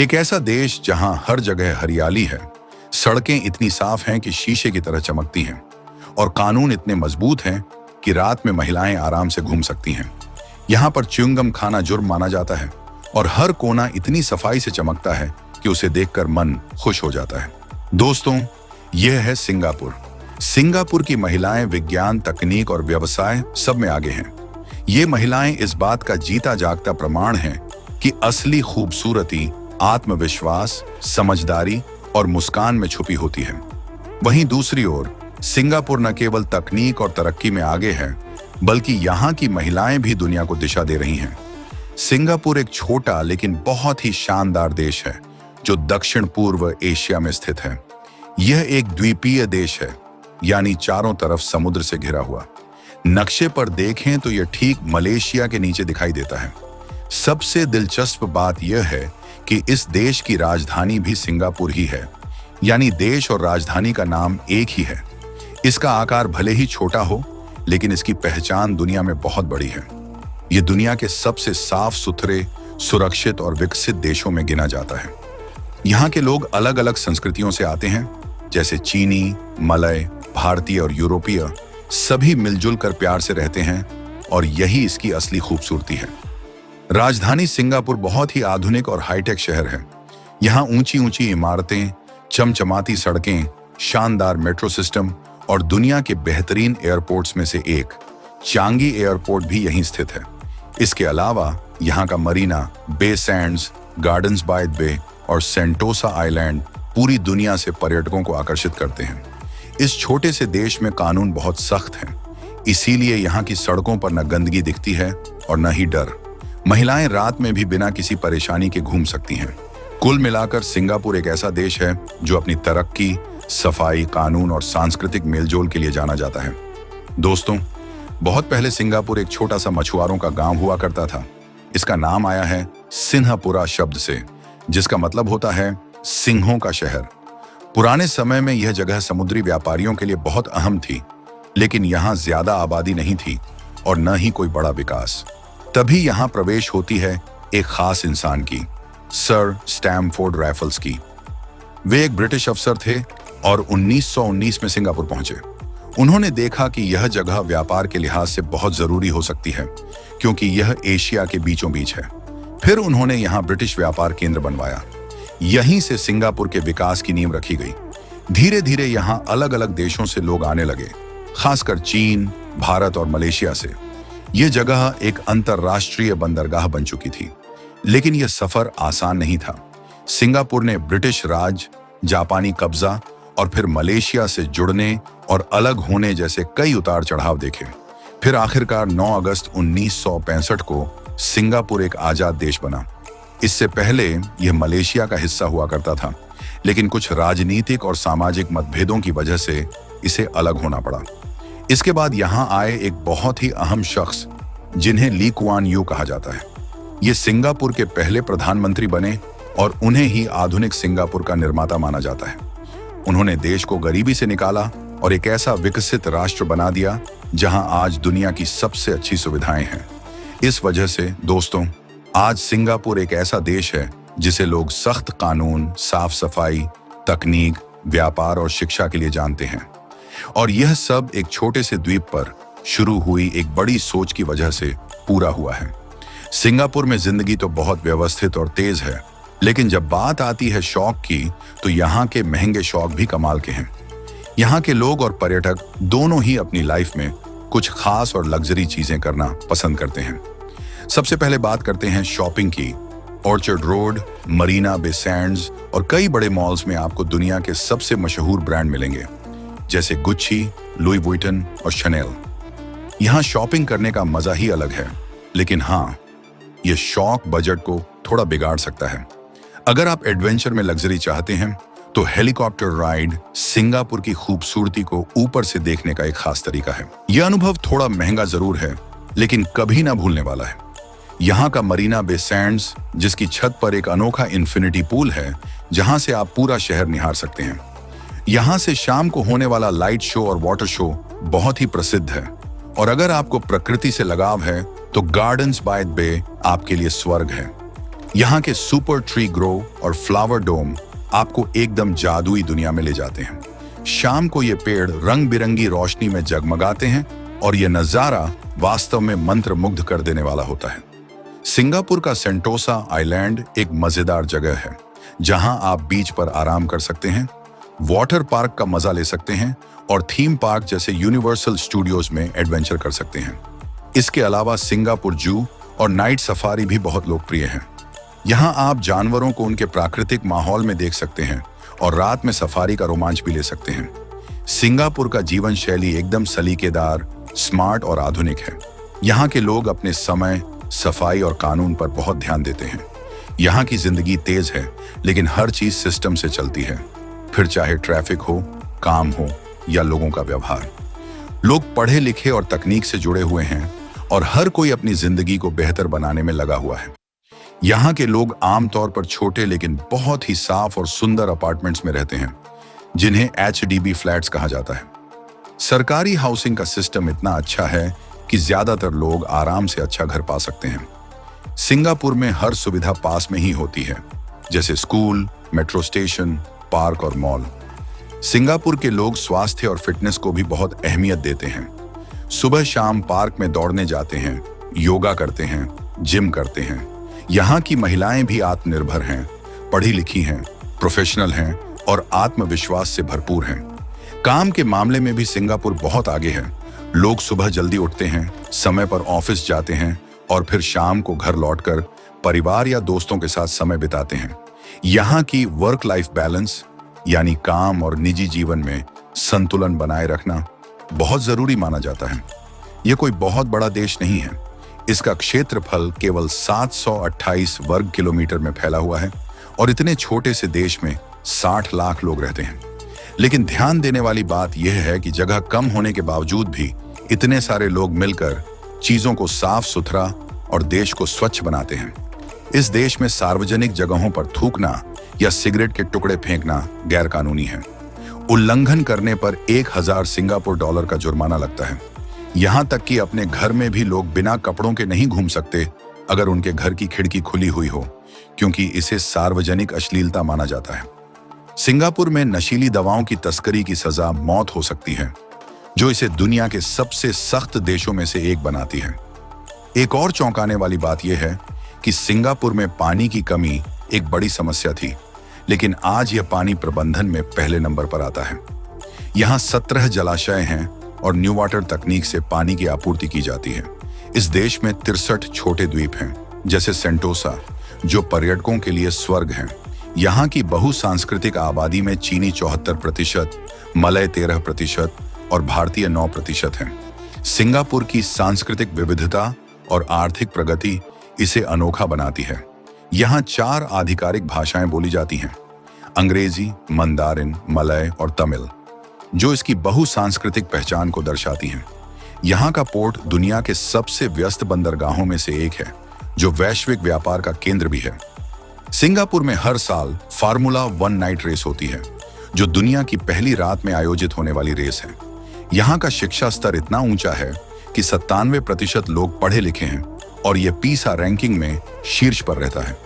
एक ऐसा देश जहां हर जगह हरियाली है, सड़कें इतनी साफ हैं कि शीशे की तरह चमकती हैं और कानून इतने मजबूत हैं कि रात में महिलाएं आराम से घूम सकती हैं। यहाँ पर च्युइंगम खाना जुर्म माना जाता है और हर कोना इतनी सफाई से चमकता है कि उसे देखकर मन खुश हो जाता है। दोस्तों, यह है सिंगापुर। सिंगापुर की महिलाएं विज्ञान, तकनीक और व्यवसाय सब में आगे हैं। ये महिलाएं इस बात का जीता जागता प्रमाण हैं कि असली खूबसूरती आत्मविश्वास, समझदारी और मुस्कान में छुपी होती है। वहीं दूसरी ओर सिंगापुर न केवल तकनीक और तरक्की में आगे है, बल्कि यहाँ की महिलाएं भी दुनिया को दिशा दे रही हैं। सिंगापुर एक छोटा लेकिन बहुत ही शानदार देश है जो दक्षिण पूर्व एशिया में स्थित है। यह एक द्वीपीय देश है, यानी चारों तरफ समुद्र से घिरा हुआ। नक्शे पर देखें तो यह ठीक मलेशिया के नीचे दिखाई देता है। सबसे दिलचस्प बात यह है कि इस देश की राजधानी भी सिंगापुर ही है, यानी देश और राजधानी का नाम एक ही है। इसका आकार भले ही छोटा हो, लेकिन इसकी पहचान दुनिया में बहुत बड़ी है। ये दुनिया के सबसे साफ सुथरे, सुरक्षित और विकसित देशों में गिना जाता है। यहाँ के लोग अलग अलग संस्कृतियों से आते हैं, जैसे चीनी, मलय, भारतीय और यूरोपीय। सभी मिलजुल कर प्यार से रहते हैं और यही इसकी असली खूबसूरती है। राजधानी सिंगापुर बहुत ही आधुनिक और हाईटेक शहर है। यहाँ ऊंची ऊंची इमारतें, चमचमाती सड़कें, शानदार मेट्रो सिस्टम और दुनिया के बेहतरीन एयरपोर्ट्स में से एक चांगी एयरपोर्ट भी यहीं स्थित है। इसके अलावा यहाँ का Marina, Bay Sands, Gardens by the Bay और सेंटोसा आइलैंड पूरी दुनिया से पर्यटकों को आकर्षित करते हैं। इस छोटे से देश में कानून बहुत सख्त हैं, इसीलिए यहाँ की सड़कों पर न गंदगी दिखती है और न ही डर। महिलाएं रात में भी बिना किसी परेशानी के घूम सकती हैं। कुल मिलाकर सिंगापुर एक ऐसा देश है जो अपनी तरक्की, सफाई, कानून और सांस्कृतिक मेलजोल के लिए जाना जाता है। दोस्तों, बहुत पहले सिंगापुर एक छोटा सा मछुआरों का गांव हुआ करता था। इसका नाम आया है सिन्हपुरा शब्द से, जिसका मतलब होता है सिंहों का शहर। पुराने समय में यह जगह समुद्री व्यापारियों के लिए बहुत अहम थी, लेकिन यहाँ ज्यादा आबादी नहीं थी और न ही कोई बड़ा विकास। तभी यहाँ प्रवेश होती है एक खास इंसान की, सर स्टैमफोर्ड रैफल्स की। वे एक ब्रिटिश अफसर थे और 1919 में सिंगापुर पहुंचे। उन्होंने देखा कि यह जगह व्यापार के लिहाज से बहुत जरूरी हो सकती है, क्योंकि यह एशिया के बीचों बीच है। फिर उन्होंने यहाँ ब्रिटिश व्यापार केंद्र बनवाया। यहीं से सिंगापुर के विकास की नींव रखी गई। धीरे धीरे यहाँ अलग अलग देशों से लोग आने लगे, खासकर चीन, भारत और मलेशिया से। यह जगह एक अंतरराष्ट्रीय बंदरगाह बन चुकी थी, लेकिन यह सफर आसान नहीं था। सिंगापुर ने ब्रिटिश राज, जापानी कब्जा और फिर मलेशिया से जुड़ने और अलग होने जैसे कई उतार चढ़ाव देखे। फिर आखिरकार 9 अगस्त 1965 को सिंगापुर एक आजाद देश बना। इससे पहले यह मलेशिया का हिस्सा हुआ करता था, लेकिन कुछ राजनीतिक और सामाजिक मतभेदों की वजह से इसे अलग होना पड़ा। इसके बाद यहाँ आए एक बहुत ही अहम शख्स, जिन्हें ली कुआन यू कहा जाता है। ये सिंगापुर के पहले प्रधानमंत्री बने और उन्हें ही आधुनिक सिंगापुर का निर्माता माना जाता है। उन्होंने देश को गरीबी से निकाला और एक ऐसा विकसित राष्ट्र बना दिया जहां आज दुनिया की सबसे अच्छी सुविधाएं हैं। इस वजह से दोस्तों, आज सिंगापुर एक ऐसा देश है जिसे लोग सख्त कानून, साफ सफाई, तकनीक, व्यापार और शिक्षा के लिए जानते हैं। और यह सब एक छोटे से द्वीप पर शुरू हुई एक बड़ी सोच की वजह से पूरा हुआ है। सिंगापुर में जिंदगी तो बहुत व्यवस्थित और तेज है, लेकिन जब बात आती है शौक की, तो यहाँ के महंगे शौक भी कमाल के हैं। यहाँ के लोग और पर्यटक दोनों ही अपनी लाइफ में कुछ खास और लग्जरी चीजें करना पसंद करते हैं। सबसे पहले बात करते हैं शॉपिंग की। Orchard Road, Marina Bay Sands और कई बड़े मॉल्स में आपको दुनिया के सबसे मशहूर ब्रांड मिलेंगे, जैसे गुच्ची, लुई वुइटन और शनेल। यहाँ शॉपिंग करने का मजा ही अलग है, लेकिन हाँ, यह शौक बजट को थोड़ा बिगाड़ सकता है। अगर आप एडवेंचर में लग्जरी चाहते हैं, तो हेलीकॉप्टर राइड सिंगापुर की खूबसूरती को ऊपर से देखने का एक खास तरीका है। यह अनुभव थोड़ा महंगा जरूर है, लेकिन कभी ना भूलने वाला है। यहाँ का मरीना बे सैंड्स, जिसकी छत पर एक अनोखा इन्फिनिटी पूल है, जहां से आप पूरा शहर निहार सकते हैं। यहाँ से शाम को होने वाला लाइट शो और वाटर शो बहुत ही प्रसिद्ध है। और अगर आपको प्रकृति से लगाव है, तो गार्डन्स बाय द बे आपके लिए स्वर्ग है। यहाँ के सुपर ट्री ग्रो और फ्लावर डोम आपको एकदम जादुई दुनिया में ले जाते हैं। शाम को ये पेड़ रंग बिरंगी रोशनी में जगमगाते हैं और ये नजारा वास्तव में मंत्र मुग्ध कर देने वाला होता है। सिंगापुर का सेंटोसा आइलैंड एक मजेदार जगह है जहां आप बीच पर आराम कर सकते हैं, वाटर पार्क का मजा ले सकते हैं और थीम पार्क जैसे यूनिवर्सल स्टूडियोज में एडवेंचर कर सकते हैं। इसके अलावा सिंगापुर जू और नाइट सफारी भी बहुत लोकप्रिय हैं। यहाँ आप जानवरों को उनके प्राकृतिक माहौल में देख सकते हैं और रात में सफारी का रोमांच भी ले सकते हैं। सिंगापुर का जीवन शैली एकदम सलीकेदार, स्मार्ट और आधुनिक है। यहाँ के लोग अपने समय, सफाई और कानून पर बहुत ध्यान देते हैं। यहाँ की जिंदगी तेज है, लेकिन हर चीज सिस्टम से चलती है, फिर चाहे ट्रैफिक हो, काम हो या लोगों का व्यवहार। लोग पढ़े लिखे और तकनीक से जुड़े हुए हैं और हर कोई अपनी जिंदगी को बेहतर बनाने में लगा हुआ है। यहाँ के लोग आमतौर पर छोटे लेकिन बहुत ही साफ और सुंदर अपार्टमेंट्स में रहते हैं, जिन्हें HDB फ्लैट्स कहा जाता है। सरकारी हाउसिंग का सिस्टम इतना अच्छा है कि ज्यादातर लोग आराम से अच्छा घर पा सकते हैं। सिंगापुर में हर सुविधा पास में ही होती है, जैसे स्कूल, मेट्रो स्टेशन, पार्क और मॉल। सिंगापुर के लोग स्वास्थ्य और फिटनेस को भी बहुत अहमियत देते हैं। सुबह शाम पार्क में दौड़ने जाते हैं, योगा करते हैं, जिम करते हैं। यहाँ की महिलाएं भी आत्मनिर्भर हैं, पढ़ी लिखी हैं, प्रोफेशनल हैं और आत्मविश्वास से भरपूर हैं। काम के मामले में भी सिंगापुर बहुत आगे है। लोग सुबह जल्दी उठते हैं, समय पर ऑफिस जाते हैं और फिर शाम को घर लौटकर परिवार या दोस्तों के साथ समय बिताते हैं। यहाँ की वर्क लाइफ बैलेंस यानी काम और निजी जीवन में संतुलन बनाए रखना बहुत जरूरी माना जाता है। ये कोई बहुत बड़ा देश नहीं है। इसका क्षेत्रफल केवल 728 वर्ग किलोमीटर में फैला हुआ है और इतने छोटे से देश में 60 लाख लोग रहते हैं। लेकिन ध्यान देने वाली बात यह है कि जगह कम होने के बावजूद भी इतने सारे लोग मिलकर चीजों को साफ सुथरा और देश को स्वच्छ बनाते हैं। इस देश में सार्वजनिक जगहों पर थूकना या सिगरेट के टुकड़े फेंकना गैर कानूनी है। उल्लंघन करने पर 1000 सिंगापुर डॉलर का जुर्माना लगता है। यहाँ तक कि अपने घर में भी लोग बिना कपड़ों के नहीं घूम सकते अगर उनके घर की खिड़की खुली हुई हो, क्योंकि इसे सार्वजनिक अश्लीलता माना जाता है। सिंगापुर में नशीली दवाओं की तस्करी की सजा मौत हो सकती है, जो इसे दुनिया के सबसे सख्त देशों में से एक बनाती है। एक और चौंकाने वाली बात यह है कि सिंगापुर में पानी की कमी एक बड़ी समस्या थी, लेकिन आज यह पानी प्रबंधन में पहले नंबर पर आता है। यहाँ 17 जलाशय हैं और न्यू वाटर तकनीक से पानी की आपूर्ति की जाती है। इस देश में 63 छोटे द्वीप हैं, जैसे सेंटोसा, जो पर्यटकों के लिए स्वर्ग हैं। यहाँ की बहुसांस्कृतिक आबादी में चीनी 74%, मलय 13% और भारतीय 9% हैं। सिंगापुर की सांस्कृतिक विविधता और आर्थिक प्रगति इसे अनोखा बनाती है। यहाँ 4 आधिकारिक भाषाएं बोली जाती हैं, अंग्रेजी, मंदारिन, मलय और तमिल, जो इसकी बहुसांस्कृतिक पहचान को दर्शाती हैं। यहाँ का पोर्ट दुनिया के सबसे व्यस्त बंदरगाहों में से एक है, जो वैश्विक व्यापार का केंद्र भी है। सिंगापुर में हर साल फार्मूला 1 नाइट रेस होती है, जो दुनिया की पहली रात में आयोजित होने वाली रेस है। यहाँ का शिक्षा स्तर इतना ऊंचा है कि 97% लोग पढ़े लिखे हैं और ये पीसा रैंकिंग में शीर्ष पर रहता है।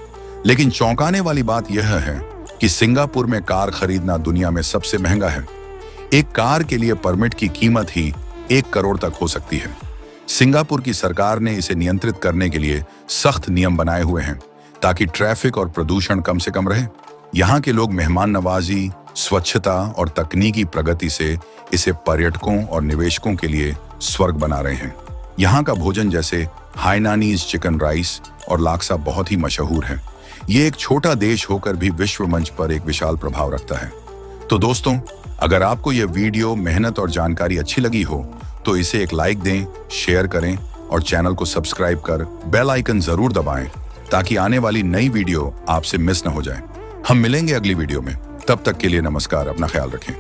लेकिन चौंकाने वाली बात यह है कि सिंगापुर में कार खरीदना दुनिया में सबसे महंगा है। एक कार के लिए परमिट की कीमत ही 1 करोड़ तक हो सकती है। सिंगापुर की सरकार ने इसे नियंत्रित करने के लिए सख्त नियम बनाए हुए हैं, ताकि ट्रैफिक और प्रदूषण कम से कम रहे। यहाँ के लोग मेहमान नवाजी, स्वच्छता और तकनीकी प्रगति से इसे पर्यटकों और निवेशकों के लिए स्वर्ग बना रहे हैं। यहाँ का भोजन जैसे हाइनानीज चिकन राइस और लाक्सा बहुत ही मशहूर है। ये एक छोटा देश होकर भी विश्व मंच पर एक विशाल प्रभाव रखता है। तो दोस्तों, अगर आपको यह वीडियो मेहनत और जानकारी अच्छी लगी हो तो इसे एक लाइक दें, शेयर करें और चैनल को सब्सक्राइब कर बेल आइकन जरूर दबाएं, ताकि आने वाली नई वीडियो आपसे मिस न हो जाए। हम मिलेंगे अगली वीडियो में। तब तक के लिए नमस्कार, अपना ख्याल रखें।